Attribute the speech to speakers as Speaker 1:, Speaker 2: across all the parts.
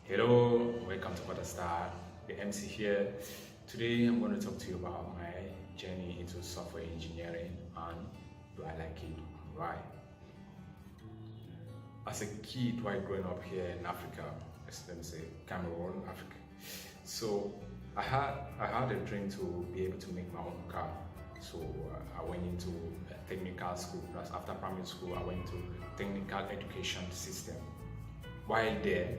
Speaker 1: Hello, welcome to Waterstar, the MC here. Today I'm going to talk to you about my journey into software engineering and do I like it and why. As a kid, while growing up here in Africa, let me say Cameroon, Africa. So I had a dream to be able to make my own car. So I went into a technical school. That's after primary school. I went to technical education system. While there,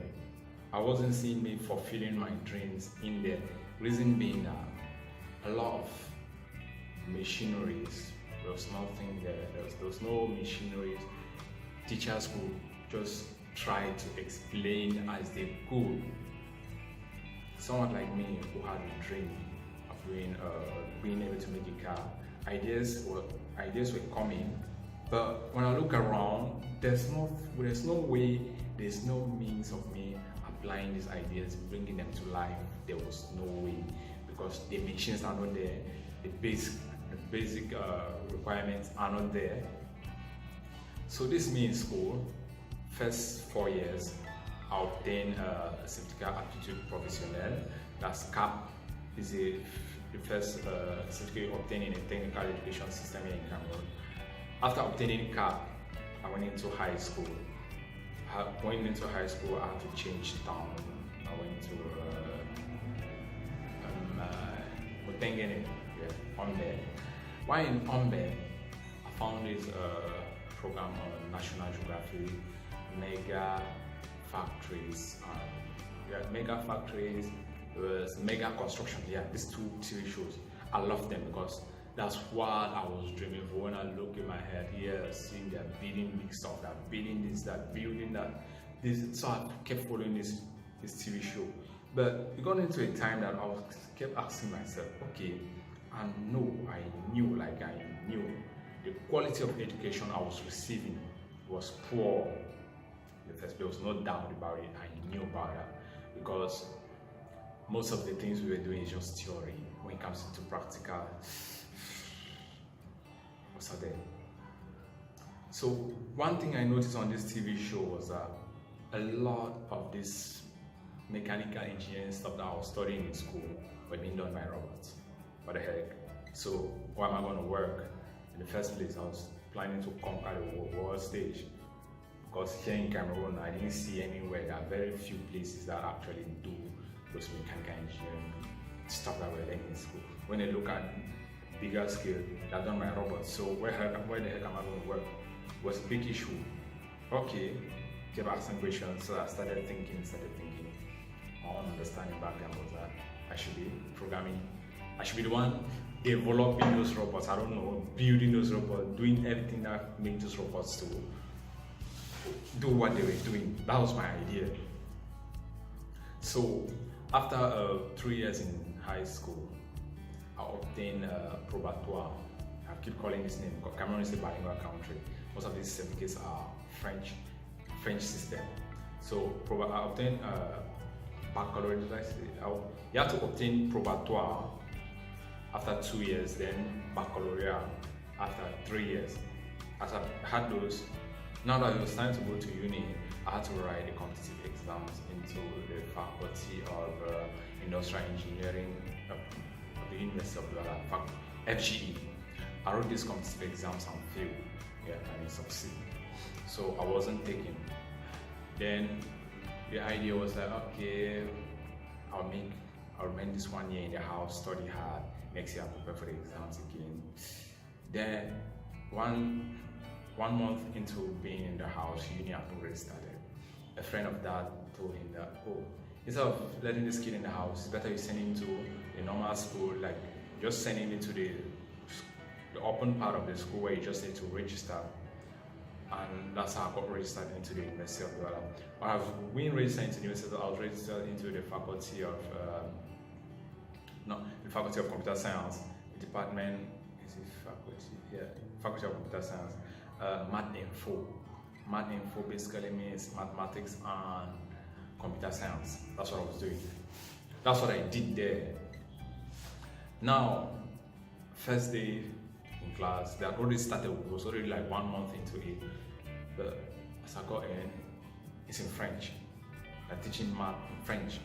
Speaker 1: I wasn't seeing me fulfilling my dreams in there. Reason being that a lot of machineries, there was nothing there. There was no machineries. Teachers could just try to explain as they could. Someone like me who had a dream of being able to make a car, ideas were coming, but when I look around, there's no way, there's no means of me applying these ideas, bringing them to life. There was no way because the machines are not there, the basic requirements are not there. So this means school, first 4 years, I obtained a certificate aptitude professionnel. That's CAP. Is the first certificate obtained in a technical education system here in Cameroon. After obtaining CAP, I went into high school. Going into high school, I had to change town. I went to Mutengene, Ombe. While in Ombe, I found this program on National Geographic, Mega Factories. Mega Factories was Mega Construction. Yeah, these two TV shows. I love them because that's what I was dreaming for. When I look in my head here, seeing that building big stuff, that building this, that building that, this. So I kept following this TV show. But it got into a time that I kept asking myself, okay, I knew the quality of education I was receiving was poor. There was no doubt about it. I knew about that because most of the things we were doing is just theory. When it comes into practical, what's out there? So one thing I noticed on this TV show was that a lot of this mechanical engineering stuff that I was studying in school were being done by robots. What the heck? So why am I going to work? In the first place, I was planning to conquer the world stage. Because here in Cameroon, I didn't see anywhere. There are very few places that actually do those mechanical engineering stuff that we're learning in school. When they look at bigger scale, they're done by robots. So where the heck am I going to work? It was a big issue. Okay, kept asking questions. So I started thinking. My own understanding back then was that I should be programming. I should be the one developing those robots. I don't know, building those robots, doing everything that made those robots to do what they were doing. That was my idea. So after 3 years in high school, I obtained a probatoire. I keep calling this name because Cameroon is a bilingual country. Most of these certificates are French system. So I obtained baccalaureate. You have to obtain probatoire after 2 years, then baccalaureate after 3 years. As I had those, now that it was time to go to uni, I had to write the competitive exams into the Faculty of Industrial Engineering of the University of Douala, FGE. I wrote these competitive exams and failed, and I succeeded. So I wasn't taken. Then the idea was that, okay, I'll remain this 1 year in the house, study hard, next year I'll prepare for the exams again. Then one month into being in the house, uni had already started. A friend of that told him that, oh, instead of letting this kid in the house, it's better you send him to a normal school, like just send him into the open part of the school where you just need to register. And that's how I got registered into the University of Douala. When I was being registered into the university, I was registered into the Faculty of Computer Science. The department is Faculty of Computer Science. Math Info basically means mathematics and computer science. That's what I was doing. That's what I did there. Now, first day in class, they had already started. It was already like 1 month into it. But as I got in, it's in French. they're teaching math and French.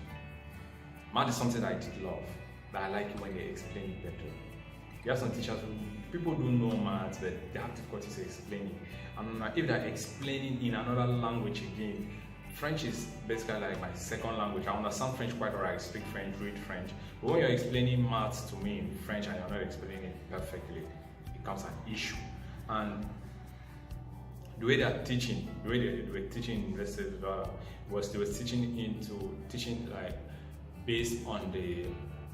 Speaker 1: Math is something that I did love, but I like it when they explain it better. You have some teachers who, people don't know math, but they have difficulties explaining. And if they're explaining in another language again, French is basically like my second language. I understand French quite alright, I speak French, read French. But when you're explaining maths to me in French and you're not explaining it perfectly, it becomes an issue. And the way they're teaching, the way they were teaching in university was they were teaching like based on the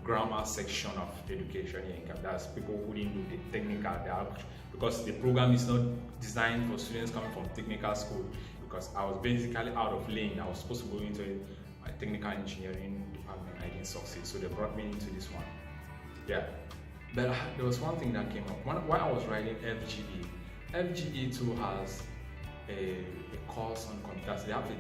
Speaker 1: grammar section of education here in Canada. That's people who didn't do the technical, because the program is not designed for students coming from technical school. Because I was basically out of lane. I was supposed to go into a technical engineering department. I didn't succeed, so they brought me into this one. Yeah, but there was one thing that came up while I was writing FGE. FGE too has a course on computers. They have a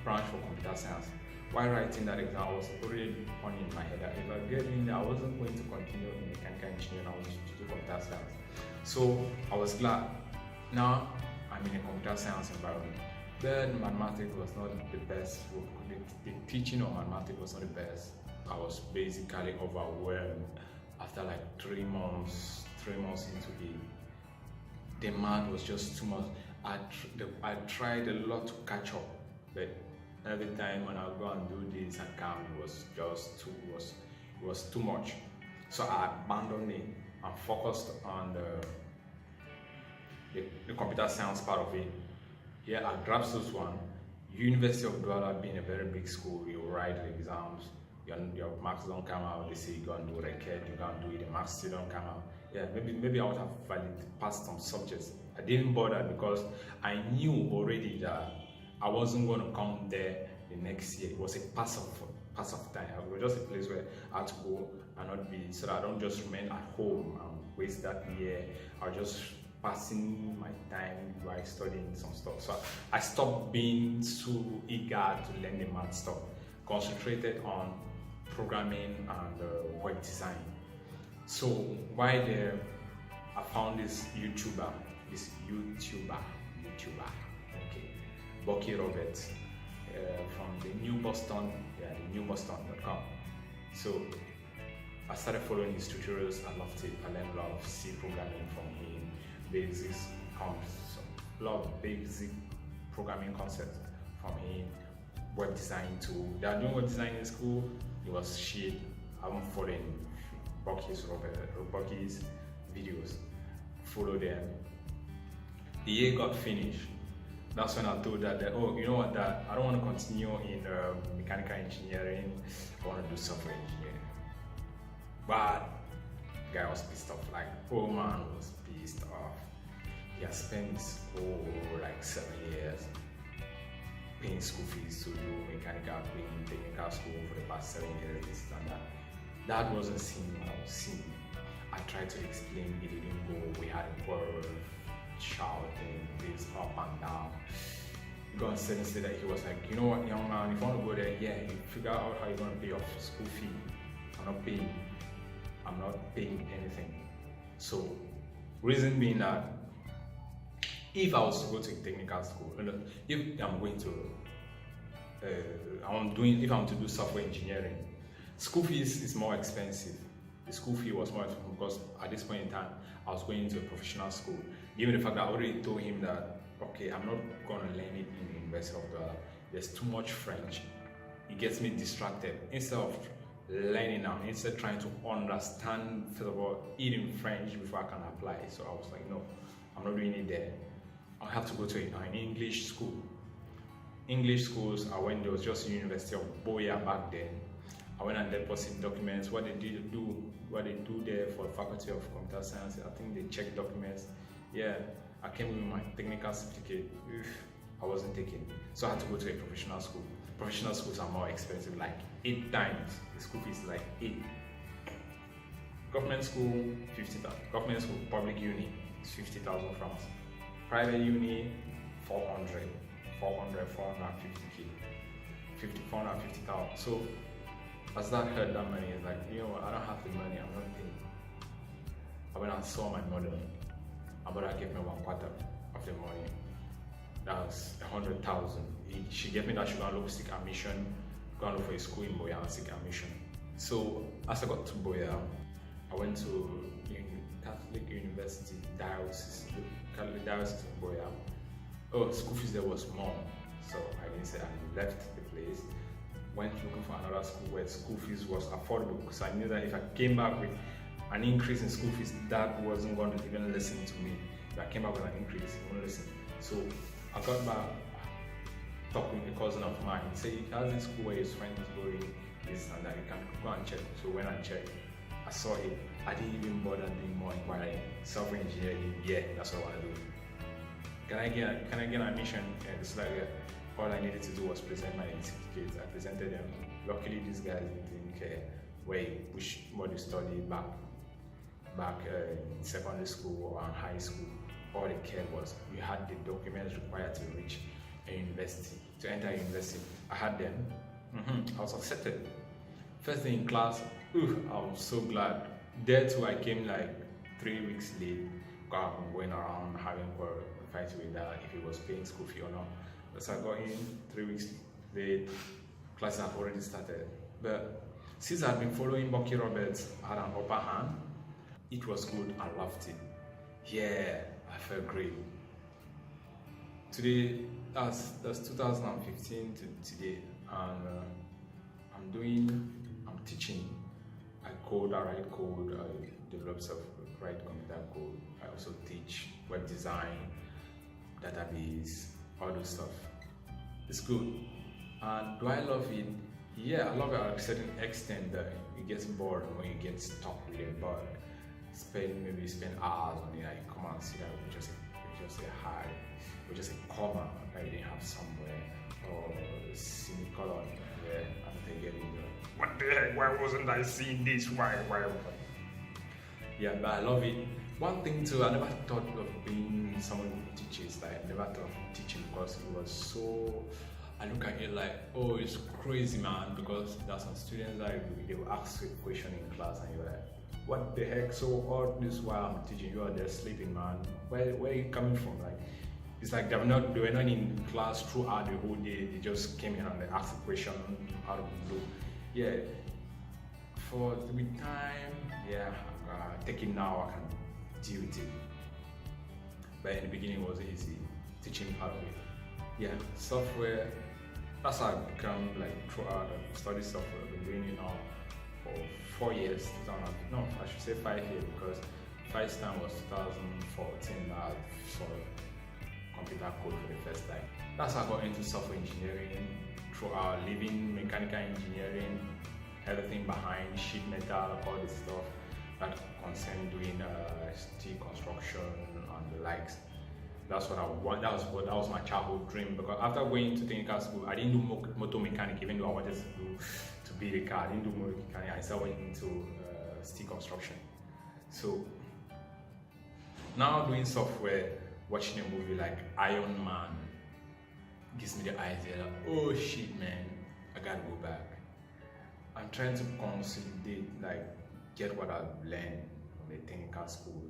Speaker 1: branch for computer science. While writing that exam, I was already on in my head that if I get in there, I wasn't going to continue in mechanical engineering. I was to do computer science. So I was glad. Now I'm in a computer science environment. But mathematics was not the best. The teaching of mathematics was not the best. I was basically overwhelmed after like 3 months into it. The math was just too much. I tried a lot to catch up, but every time when I would go and do this account, it was just it was too much. So I abandoned it and focused on the computer science part of it. Yeah, at Grabsos one, University of Douala being a very big school, you write the exams, your marks don't come out, they say you go and do record, you go and do it, the marks still don't come out. Yeah, maybe I would have passed some subjects. I didn't bother because I knew already that I wasn't going to come there the next year. It was a pass of time. It was just a place where I had to go and not be, so that I don't just remain at home and waste that year. I was just passing my time while studying some stuff. So I stopped being so eager to learn the math stuff, concentrated on programming and web design. So while there, I found this YouTuber, okay, Bucky Roberts, from the New Boston, newboston.com. So I started following his tutorials. I loved it. I learned a lot of C programming from him, a lot of basic programming concepts from him, web design too. They are doing web design in school. It was shit. I'm following Bucky's videos. Follow them. The year got finished. That's when I told that, oh, you know what, Dad, I don't want to continue in mechanical engineering. I want to do software engineering. But the guy was pissed off. Like, oh man was pissed off. He has spent his whole like 7 years paying school fees to do mechanical, paying technical school for the past 7 years, this and that. That wasn't seeing what I was seeing. I tried to explain, it didn't go. We had a quarrel, shouting, this up and down. God said instead that he was like, you know what, young man, if you want to go there, yeah, you figure out how you're going to pay off school fee. I'm not paying anything. So, reason being that if I was to go to technical school, if I'm going to, if I'm to do software engineering, school fees is more expensive. The school fee was more expensive because at this point in time, I was going into a professional school. Given the fact that I already told him that, okay, I'm not going to learn it in the University of Douala. There's too much French. It gets me distracted. Instead of learning now, instead of trying to understand, first of all, it in French before I can apply. So I was like, no, I'm not doing it there. I have to go to an English school. English schools, I went, there was just University of Boya back then. I went and deposited documents. What they do there for Faculty of Computer Science, I think they check documents. Yeah, I came with my technical certificate. I wasn't taken. So I had to go to a professional school. Professional schools are more expensive, like 8 times. The school fees is like 8. Government school, 50,000. Government school, public uni is 50,000 francs. Private uni, 450K. 450,000. So as that heard that money, it's like, you know what, I don't have the money, I'm not paying. I went and saw my mother. My mother gave me 1/4 of the money. That was 100,000. She gave me that she gonna look seek admission, gonna look for a school in Boya and seek admission. So as I got to Boya, I went to Catholic University Diocese, Catholic Diocese of Boya. Oh, school fees there was more, so I didn't say I left the place. Went looking for another school where school fees was affordable, because I knew that if I came back with an increase in school fees, Dad wasn't going to even listen to me. If I came back with an increase, he wouldn't listen. So I got back, talking with a cousin of mine. He said he has this school where his friend is going, this and that. You can go and check. So when I checked, I saw it. I didn't even bother doing more inquiry. Software engineering, yeah, that's what I want to do. Can I get an admission? And it's like all I needed to do was present my certificates. I presented them. Luckily, these guys didn't care which module study back in secondary school or in high school. All they cared was you had the documents required to reach a university, to enter a university. I had them. I was accepted. First day in class, I was so glad. There too, I came like 3 weeks late. I've been going around having a fight with that if he was paying school fee or not. But so I got in 3 weeks late. Classes had already started. But since I'd been following Bucky Roberts, I had an upper hand. It was good. I loved it. Yeah, I felt great. Today, that's 2015 to today, and I'm teaching. I code, I write code, I develop write computer code. I also teach web design, database, all those stuff. It's good. And do I love it? Yeah, I love it at a certain extent that it gets bored when you get stuck with a bug. Maybe spend hours on it, like come and see that we just say hi, or just a comma that you didn't have somewhere, or semicolon there after getting what the heck, why wasn't I seeing this? Why? Yeah, but I love it. One thing too, I never thought of being someone who teaches. Like I never thought of teaching because it was so. I look at it like, oh, it's crazy, man. Because there's some students that they will ask you a question in class, and you're like, what the heck? So all this while I'm teaching, you are there sleeping, man. Where are you coming from? Like, it's like they were not in class throughout the whole day. They just came in and they asked a question out of the blue. Yeah. With time, yeah, taking now I can deal with it. But in the beginning it was easy, teaching part of it. Yeah, software, that's how I've become like throughout. I've studied software, I've been doing it now for 4 years. No, I should say 5 years, because first time was 2014 that I saw computer code for the first time. That's how I got into software engineering, throughout living mechanical engineering, everything behind sheet metal, all this stuff that concern doing steel construction and the likes. That's what I want. That was my childhood dream, because after going to technical school, I didn't do motor mechanic, even though I wanted to be a car. I didn't do motor mechanic. I started went into steel construction. So now doing software, watching a movie like Iron Man gives me the idea that, oh shit, man, I gotta go back. I'm trying to consolidate, like get what I've learned from the technical school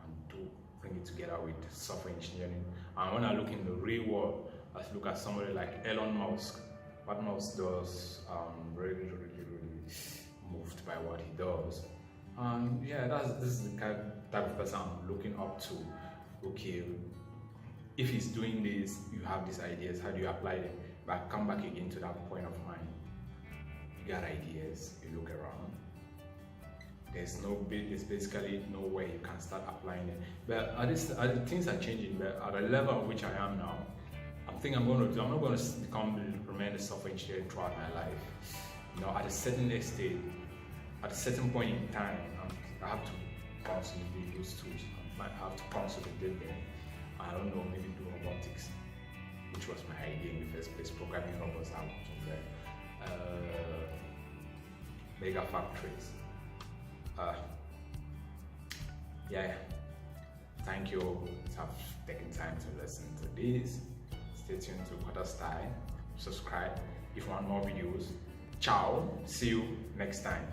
Speaker 1: and bring it together with software engineering. And when I look in the real world, I look at somebody like Elon Musk. What Musk does, really moved by what he does. And yeah, this is the type of person I'm looking up to. Okay, if he's doing this, you have these ideas, how do you apply them? But I come back again to that point of mine. You got ideas, you look around. There's basically no way you can start applying it. But things are changing. But at the level at which I am now, I'm not going to remain a software engineer throughout my life. You know, at a certain stage, at a certain point in time, I have to consolidate those tools. I have to consolidate them. I don't know, maybe do robotics, which was my idea in the first place. Programming robots out of there. Mega factories. Yeah. Thank you for taking time to listen to this. Stay tuned to Quarter Style. Subscribe if you want more videos. Ciao. See you next time.